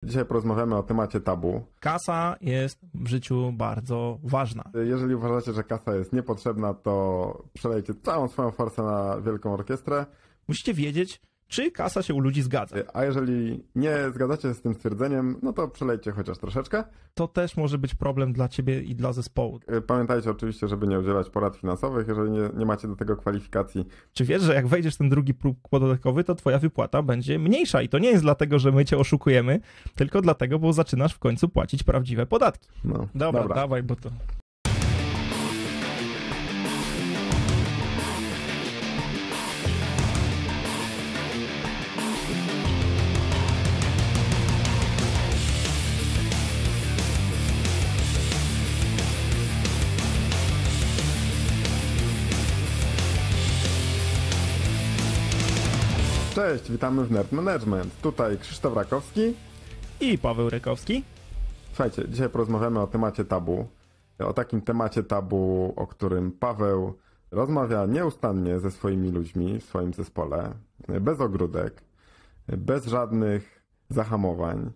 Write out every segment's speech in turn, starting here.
Dzisiaj porozmawiamy o temacie tabu. Kasa jest w życiu bardzo ważna. Jeżeli uważacie, że kasa jest niepotrzebna, to przelejcie całą swoją forsę na Wielką Orkiestrę. Musicie wiedzieć, czy kasa się u ludzi zgadza. A jeżeli nie zgadzacie się z tym stwierdzeniem, no to przelejcie chociaż troszeczkę. To też może być problem dla ciebie i dla zespołu. Pamiętajcie oczywiście, żeby nie udzielać porad finansowych, jeżeli nie macie do tego kwalifikacji. Czy wiesz, że jak wejdziesz w ten drugi próg podatkowy, to twoja wypłata będzie mniejsza i to nie jest dlatego, że my cię oszukujemy, tylko dlatego, bo zaczynasz w końcu płacić prawdziwe podatki. No, Dobra, dawaj, bo to... Cześć, witamy w Nerd Management. Tutaj Krzysztof Rakowski i Paweł Rykowski. Słuchajcie, dzisiaj porozmawiamy o temacie tabu. O takim temacie tabu, o którym Paweł rozmawia nieustannie ze swoimi ludźmi w swoim zespole. Bez ogródek, bez żadnych zahamowań.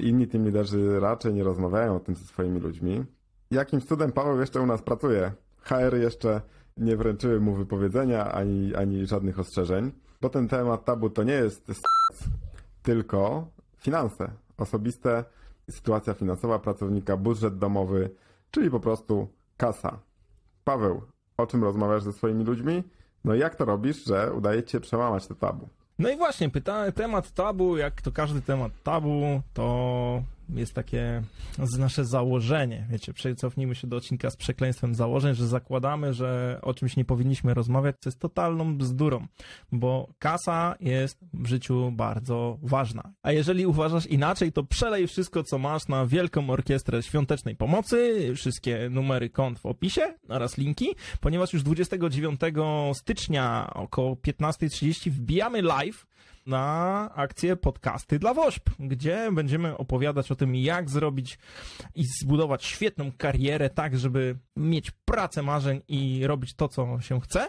Inni team liderzy raczej nie rozmawiają o tym ze swoimi ludźmi. Jakimś cudem Paweł jeszcze u nas pracuje. HR jeszcze nie wręczyły mu wypowiedzenia ani żadnych ostrzeżeń. Bo ten temat tabu to nie jest tylko finanse osobiste, sytuacja finansowa pracownika, budżet domowy, czyli po prostu kasa. Paweł, o czym rozmawiasz ze swoimi ludźmi? No i jak to robisz, że udaje ci się przełamać to tabu? No i właśnie, temat tabu, jak to każdy temat tabu, to jest takie nasze założenie. Wiecie, cofnijmy się do odcinka z przekleństwem założeń, że zakładamy, że o czymś nie powinniśmy rozmawiać, co jest totalną bzdurą, bo kasa jest w życiu bardzo ważna. A jeżeli uważasz inaczej, to przelej wszystko, co masz na Wielką Orkiestrę Świątecznej Pomocy, wszystkie numery kont w opisie oraz linki, ponieważ już 29 stycznia około 15:30 wbijamy live na akcję Podcasty dla WOŚP, gdzie będziemy opowiadać o tym, jak zrobić i zbudować świetną karierę tak, żeby mieć pracę marzeń i robić to, co się chce.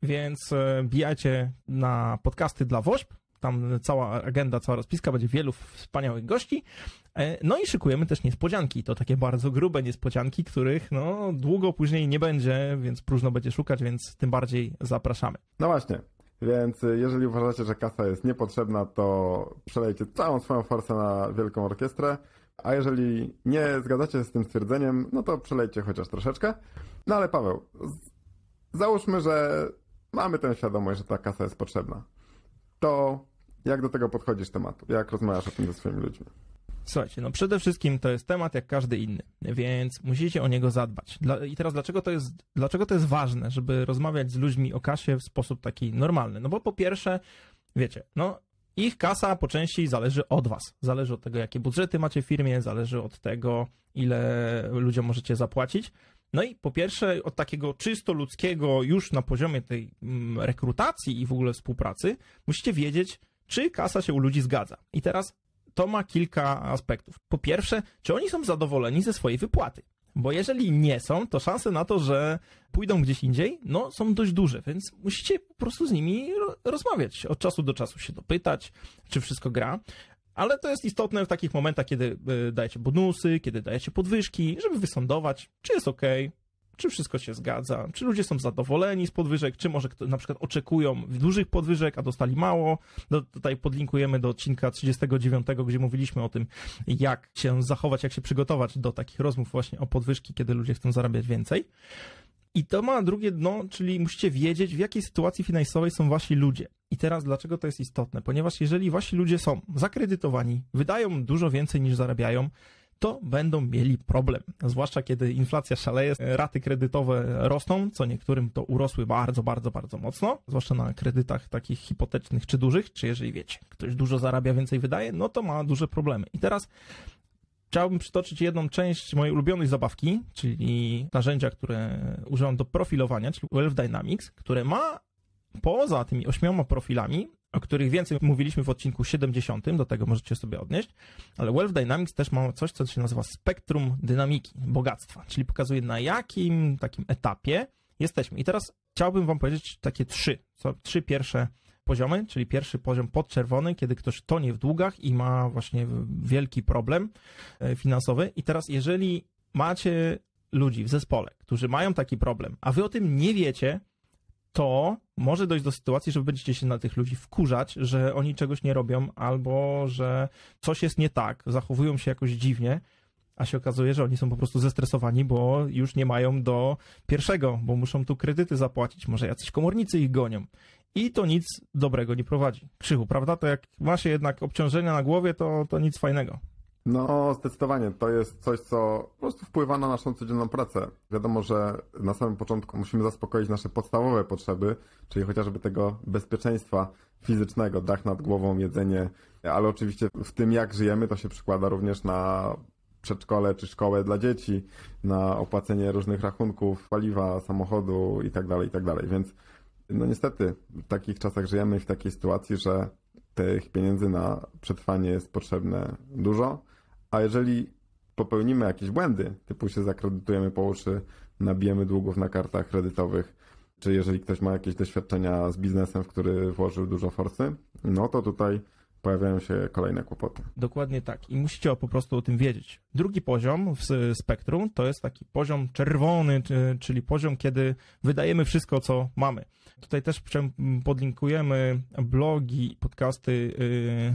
Więc bijajcie na Podcasty dla WOŚP. Tam cała agenda, cała rozpiska, będzie wielu wspaniałych gości. No i szykujemy też niespodzianki. To takie bardzo grube niespodzianki, których no długo później nie będzie, więc próżno będzie szukać, więc tym bardziej zapraszamy. No właśnie. Więc jeżeli uważacie, że kasa jest niepotrzebna, to przelejcie całą swoją forsę na Wielką Orkiestrę, a jeżeli nie zgadzacie się z tym stwierdzeniem, no to przelejcie chociaż troszeczkę. No ale Paweł, załóżmy, że mamy tę świadomość, że ta kasa jest potrzebna. To jak do tego podchodzisz tematu? Jak rozmawiasz o tym ze swoimi ludźmi? Słuchajcie, no przede wszystkim to jest temat jak każdy inny, więc musicie o niego zadbać. I teraz dlaczego to jest ważne, żeby rozmawiać z ludźmi o kasie w sposób taki normalny? No bo po pierwsze, wiecie, no ich kasa po części zależy od was. Zależy od tego, jakie budżety macie w firmie, zależy od tego, ile ludziom możecie zapłacić. No i po pierwsze od takiego czysto ludzkiego już na poziomie tej rekrutacji i w ogóle współpracy musicie wiedzieć, czy kasa się u ludzi zgadza. I teraz to ma kilka aspektów. Po pierwsze, czy oni są zadowoleni ze swojej wypłaty? Bo jeżeli nie są, to szanse na to, że pójdą gdzieś indziej, no są dość duże, więc musicie po prostu z nimi rozmawiać. Od czasu do czasu się dopytać, czy wszystko gra. Ale to jest istotne w takich momentach, kiedy dajecie bonusy, kiedy dajecie podwyżki, żeby wysądować, czy jest okej, czy wszystko się zgadza, czy ludzie są zadowoleni z podwyżek, czy może na przykład oczekują dużych podwyżek, a dostali mało. Tutaj podlinkujemy do odcinka 39, gdzie mówiliśmy o tym, jak się zachować, jak się przygotować do takich rozmów właśnie o podwyżki, kiedy ludzie chcą zarabiać więcej. I to ma drugie dno, czyli musicie wiedzieć, w jakiej sytuacji finansowej są wasi ludzie. I teraz dlaczego to jest istotne? Ponieważ jeżeli wasi ludzie są zakredytowani, wydają dużo więcej niż zarabiają, to będą mieli problem. Zwłaszcza kiedy inflacja szaleje, raty kredytowe rosną, co niektórym to urosły bardzo, bardzo, bardzo mocno, zwłaszcza na kredytach takich hipotecznych czy dużych, czy jeżeli wiecie, ktoś dużo zarabia, więcej wydaje, no to ma duże problemy. I teraz chciałbym przytoczyć jedną część mojej ulubionej zabawki, czyli narzędzia, które używam do profilowania, czyli Wealth Dynamics, które ma poza tymi 8 profilami, o których więcej mówiliśmy w odcinku 70, do tego możecie sobie odnieść, ale Wealth Dynamics też ma coś, co się nazywa spektrum dynamiki, bogactwa, czyli pokazuje, na jakim takim etapie jesteśmy. I teraz chciałbym wam powiedzieć takie trzy pierwsze poziomy, czyli pierwszy poziom podczerwony, kiedy ktoś tonie w długach i ma właśnie wielki problem finansowy. I teraz jeżeli macie ludzi w zespole, którzy mają taki problem, a wy o tym nie wiecie, to może dojść do sytuacji, że będziecie się na tych ludzi wkurzać, że oni czegoś nie robią albo że coś jest nie tak, zachowują się jakoś dziwnie, a się okazuje, że oni są po prostu zestresowani, bo już nie mają do pierwszego, bo muszą tu kredyty zapłacić, może jacyś komornicy ich gonią. I to nic dobrego nie prowadzi. Krzychu, prawda? To jak ma się jednak obciążenia na głowie, to nic fajnego. No, zdecydowanie. To jest coś, co po prostu wpływa na naszą codzienną pracę. Wiadomo, że na samym początku musimy zaspokoić nasze podstawowe potrzeby, czyli chociażby tego bezpieczeństwa fizycznego, dach nad głową, jedzenie, ale oczywiście w tym, jak żyjemy, to się przekłada również na przedszkole czy szkołę dla dzieci, na opłacenie różnych rachunków, paliwa, samochodu itd., itd. Więc no niestety w takich czasach żyjemy, w takiej sytuacji, że tych pieniędzy na przetrwanie jest potrzebne dużo, a jeżeli popełnimy jakieś błędy, typu się zakredytujemy po uszy, nabijemy długów na kartach kredytowych, czy jeżeli ktoś ma jakieś doświadczenia z biznesem, w który włożył dużo forsy, no to tutaj pojawiają się kolejne kłopoty. Dokładnie tak i musicie po prostu o tym wiedzieć. Drugi poziom w spektrum to jest taki poziom czerwony, czyli poziom, kiedy wydajemy wszystko, co mamy. Tutaj też podlinkujemy blogi, podcasty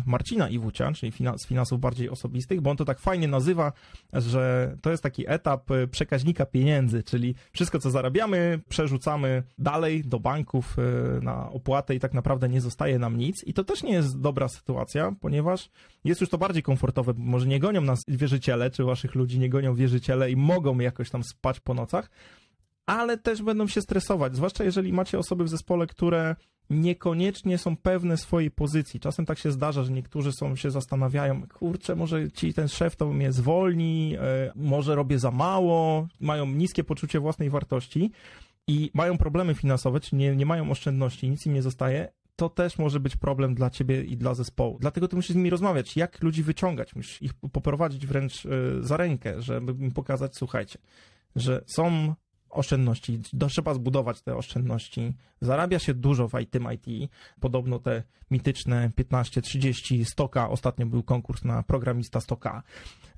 Marcina Iwucia, czyli z finansów bardziej osobistych, bo on to tak fajnie nazywa, że to jest taki etap przekaźnika pieniędzy, czyli wszystko, co zarabiamy, przerzucamy dalej do banków na opłatę i tak naprawdę nie zostaje nam nic. I to też nie jest dobra sytuacja, ponieważ jest już to bardziej komfortowe, bo może nie gonią nas wierzyciele, czy waszych ludzi nie gonią wierzyciele i mogą jakoś tam spać po nocach, ale też będą się stresować, zwłaszcza jeżeli macie osoby w zespole, które niekoniecznie są pewne swojej pozycji. Czasem tak się zdarza, że niektórzy się zastanawiają, kurczę, może ten szef to mnie zwolni, może robię za mało, mają niskie poczucie własnej wartości i mają problemy finansowe, czy nie mają oszczędności, nic im nie zostaje. To też może być problem dla ciebie i dla zespołu. Dlatego ty musisz z nimi rozmawiać, jak ludzi wyciągać, musisz ich poprowadzić wręcz za rękę, żeby im pokazać, słuchajcie, że są oszczędności, trzeba zbudować te oszczędności. Zarabia się dużo w IT. Podobno te mityczne 15, 30, 100K, ostatnio był konkurs na programista 100K,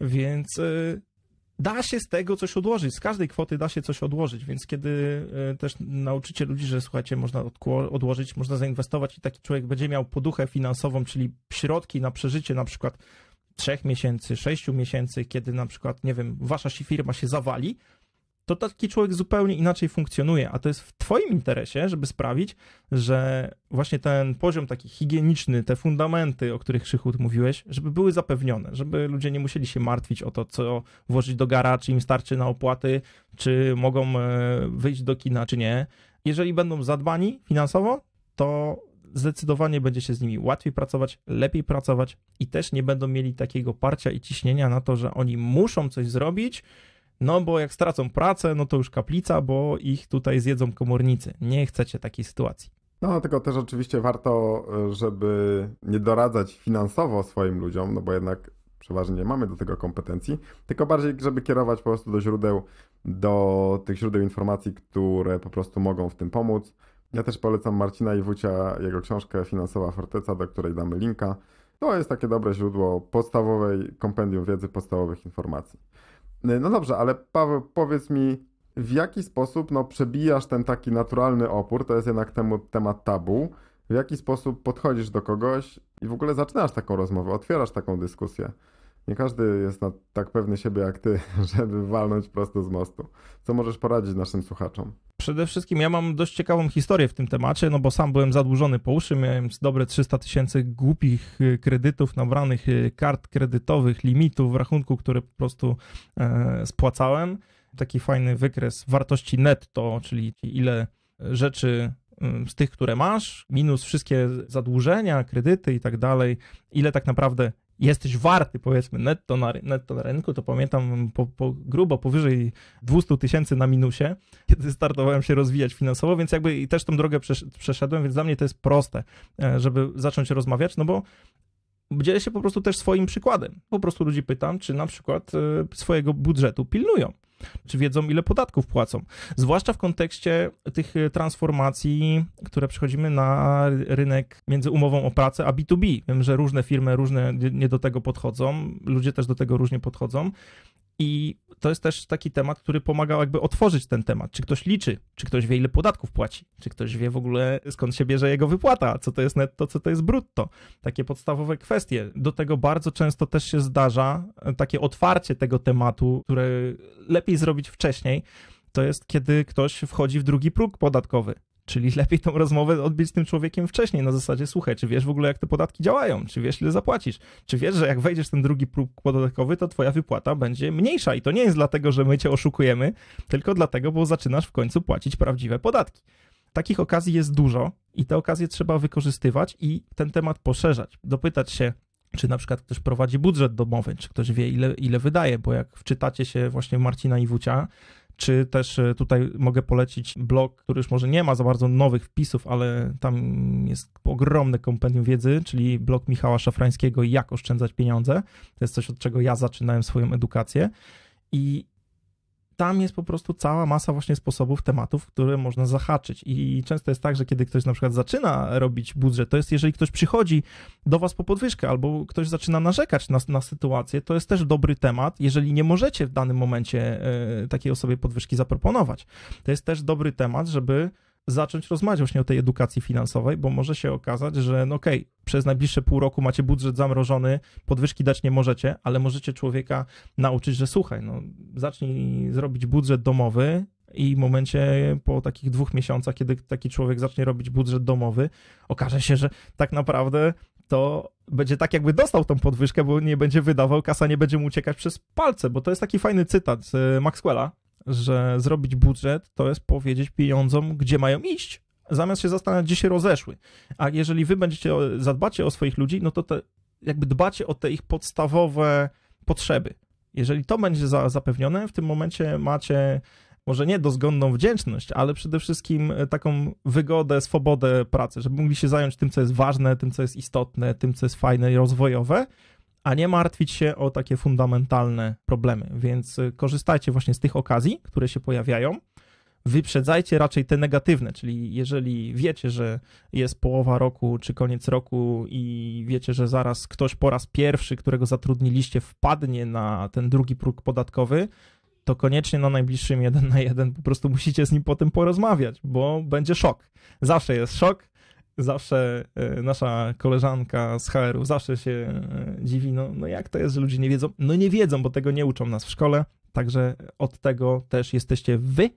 więc da się z tego coś odłożyć, z każdej kwoty da się coś odłożyć, więc kiedy też nauczycie ludzi, że słuchajcie, można odłożyć, można zainwestować i taki człowiek będzie miał poduchę finansową, czyli środki na przeżycie na przykład 3 miesięcy, 6 miesięcy, kiedy na przykład, nie wiem, wasza firma się zawali, to taki człowiek zupełnie inaczej funkcjonuje, a to jest w twoim interesie, żeby sprawić, że właśnie ten poziom taki higieniczny, te fundamenty, o których Krzychu mówiłeś, żeby były zapewnione, żeby ludzie nie musieli się martwić o to, co włożyć do gara, czy im starczy na opłaty, czy mogą wyjść do kina, czy nie. Jeżeli będą zadbani finansowo, to zdecydowanie będzie się z nimi łatwiej pracować, lepiej pracować i też nie będą mieli takiego parcia i ciśnienia na to, że oni muszą coś zrobić, no bo jak stracą pracę, no to już kaplica, bo ich tutaj zjedzą komornicy. Nie chcecie takiej sytuacji. No, tylko też oczywiście warto, żeby nie doradzać finansowo swoim ludziom, no bo jednak przeważnie nie mamy do tego kompetencji, tylko bardziej, żeby kierować po prostu do tych źródeł informacji, które po prostu mogą w tym pomóc. Ja też polecam Marcina Iwucia, jego książkę Finansowa Forteca, do której damy linka. To jest takie dobre źródło podstawowej kompendium wiedzy, podstawowych informacji. No dobrze, ale Paweł, powiedz mi, w jaki sposób przebijasz ten taki naturalny opór, to jest jednak temat tabu, w jaki sposób podchodzisz do kogoś i w ogóle zaczynasz taką rozmowę, otwierasz taką dyskusję. Nie każdy jest tak pewny siebie jak ty, żeby walnąć prosto z mostu. Co możesz poradzić naszym słuchaczom? Przede wszystkim ja mam dość ciekawą historię w tym temacie, no bo sam byłem zadłużony po uszy, miałem dobre 300 000 głupich kredytów, nabranych kart kredytowych, limitów w rachunku, które po prostu spłacałem. Taki fajny wykres wartości netto, czyli ile rzeczy z tych, które masz, minus wszystkie zadłużenia, kredyty i tak dalej, ile tak naprawdę jesteś warty, powiedzmy, netto na rynku, to pamiętam grubo powyżej 200 000 na minusie, kiedy startowałem się rozwijać finansowo, więc jakby i też tą drogę przeszedłem, więc dla mnie to jest proste, żeby zacząć rozmawiać, no bo dzielę się po prostu też swoim przykładem. Po prostu ludzi pytam, czy na przykład swojego budżetu pilnują. czy wiedzą, ile podatków płacą. Zwłaszcza w kontekście tych transformacji, które przechodzimy na rynek między umową o pracę a B2B. Wiem, że różne firmy nie do tego podchodzą, ludzie też do tego różnie podchodzą. I to jest też taki temat, który pomagał jakby otworzyć ten temat. Czy ktoś liczy, czy ktoś wie, ile podatków płaci, czy ktoś wie w ogóle, skąd się bierze jego wypłata, co to jest netto, co to jest brutto. Takie podstawowe kwestie. Do tego bardzo często też się zdarza takie otwarcie tego tematu, które lepiej zrobić wcześniej, to jest kiedy ktoś wchodzi w drugi próg podatkowy. Czyli lepiej tą rozmowę odbyć z tym człowiekiem wcześniej, na zasadzie, słuchaj, czy wiesz w ogóle, jak te podatki działają, czy wiesz, ile zapłacisz, czy wiesz, że jak wejdziesz w ten drugi próg podatkowy, to twoja wypłata będzie mniejsza i to nie jest dlatego, że my cię oszukujemy, tylko dlatego, bo zaczynasz w końcu płacić prawdziwe podatki. Takich okazji jest dużo i te okazje trzeba wykorzystywać i ten temat poszerzać, dopytać się, czy na przykład ktoś prowadzi budżet domowy, czy ktoś wie, ile wydaje, bo jak wczytacie się właśnie w Marcina Iwucia, czy też tutaj mogę polecić blog, który już może nie ma za bardzo nowych wpisów, ale tam jest ogromne kompendium wiedzy, czyli blog Michała Szafrańskiego Jak oszczędzać pieniądze. To jest coś, od czego ja zaczynałem swoją edukację i tam jest po prostu cała masa właśnie sposobów, tematów, które można zahaczyć i często jest tak, że kiedy ktoś na przykład zaczyna robić budżet, to jest jeżeli ktoś przychodzi do was po podwyżkę albo ktoś zaczyna narzekać na sytuację, to jest też dobry temat, jeżeli nie możecie w danym momencie takiej osobie podwyżki zaproponować. To jest też dobry temat, żeby zacząć rozmawiać właśnie o tej edukacji finansowej, bo może się okazać, że no okej, przez najbliższe pół roku macie budżet zamrożony, podwyżki dać nie możecie, ale możecie człowieka nauczyć, że słuchaj, no zacznij zrobić budżet domowy i w momencie po takich 2 miesiącach, kiedy taki człowiek zacznie robić budżet domowy, okaże się, że tak naprawdę to będzie tak, jakby dostał tą podwyżkę, bo nie będzie wydawał, kasa nie będzie mu uciekać przez palce, bo to jest taki fajny cytat z Maxwella, że zrobić budżet to jest powiedzieć pieniądzom, gdzie mają iść, zamiast się zastanawiać, gdzie się rozeszły. A jeżeli wy zadbacie o swoich ludzi, no to jakby dbacie o te ich podstawowe potrzeby. Jeżeli to będzie zapewnione, w tym momencie macie może nie dozgonną wdzięczność, ale przede wszystkim taką wygodę, swobodę pracy, żeby mogli się zająć tym, co jest ważne, tym, co jest istotne, tym, co jest fajne i rozwojowe, a nie martwić się o takie fundamentalne problemy. Więc korzystajcie właśnie z tych okazji, które się pojawiają. Wyprzedzajcie raczej te negatywne, czyli jeżeli wiecie, że jest połowa roku czy koniec roku i wiecie, że zaraz ktoś po raz pierwszy, którego zatrudniliście, wpadnie na ten drugi próg podatkowy, to koniecznie na najbliższym 1 na 1 po prostu musicie z nim potem porozmawiać, bo będzie szok. Zawsze jest szok. Zawsze nasza koleżanka z HR-u zawsze się dziwi, no jak to jest, że ludzie nie wiedzą? No nie wiedzą, bo tego nie uczą nas w szkole, także od tego też jesteście wy.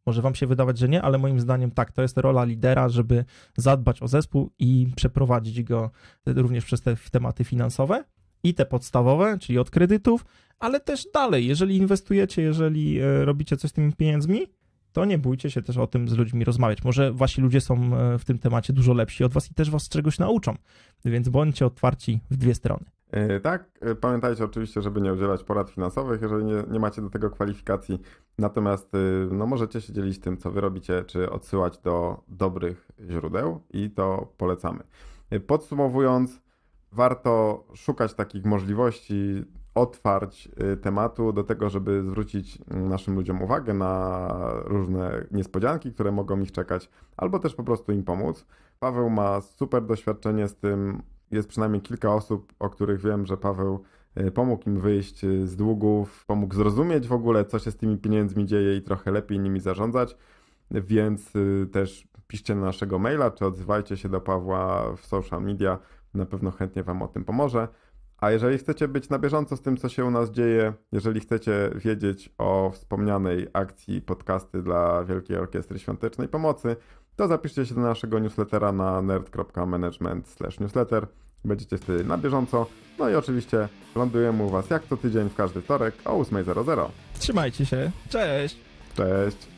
Może wam się wydawać, że nie, ale moim zdaniem tak, to jest rola lidera, żeby zadbać o zespół i przeprowadzić go również przez te tematy finansowe i te podstawowe, czyli od kredytów, ale też dalej, jeżeli inwestujecie, jeżeli robicie coś z tymi pieniędzmi, to nie bójcie się też o tym z ludźmi rozmawiać. Może wasi ludzie są w tym temacie dużo lepsi od was i też was czegoś nauczą, więc bądźcie otwarci w dwie strony. Tak, pamiętajcie oczywiście, żeby nie udzielać porad finansowych, jeżeli nie macie do tego kwalifikacji, natomiast no, możecie się dzielić tym, co wy robicie, czy odsyłać do dobrych źródeł i to polecamy. Podsumowując, warto szukać takich możliwości, otwarć tematu do tego, żeby zwrócić naszym ludziom uwagę na różne niespodzianki, które mogą ich czekać, albo też po prostu im pomóc. Paweł ma super doświadczenie z tym, jest przynajmniej kilka osób, o których wiem, że Paweł pomógł im wyjść z długów, pomógł zrozumieć w ogóle, co się z tymi pieniędzmi dzieje i trochę lepiej nimi zarządzać, więc też piszcie na naszego maila, czy odzywajcie się do Pawła w social media, na pewno chętnie wam o tym pomoże. A jeżeli chcecie być na bieżąco z tym, co się u nas dzieje, jeżeli chcecie wiedzieć o wspomnianej akcji podcasty dla Wielkiej Orkiestry Świątecznej Pomocy, to zapiszcie się do naszego newslettera na nerd.management/newsletter. Będziecie wtedy na bieżąco. No i oczywiście lądujemy u was jak co tydzień w każdy wtorek o 8:00. Trzymajcie się. Cześć! Cześć!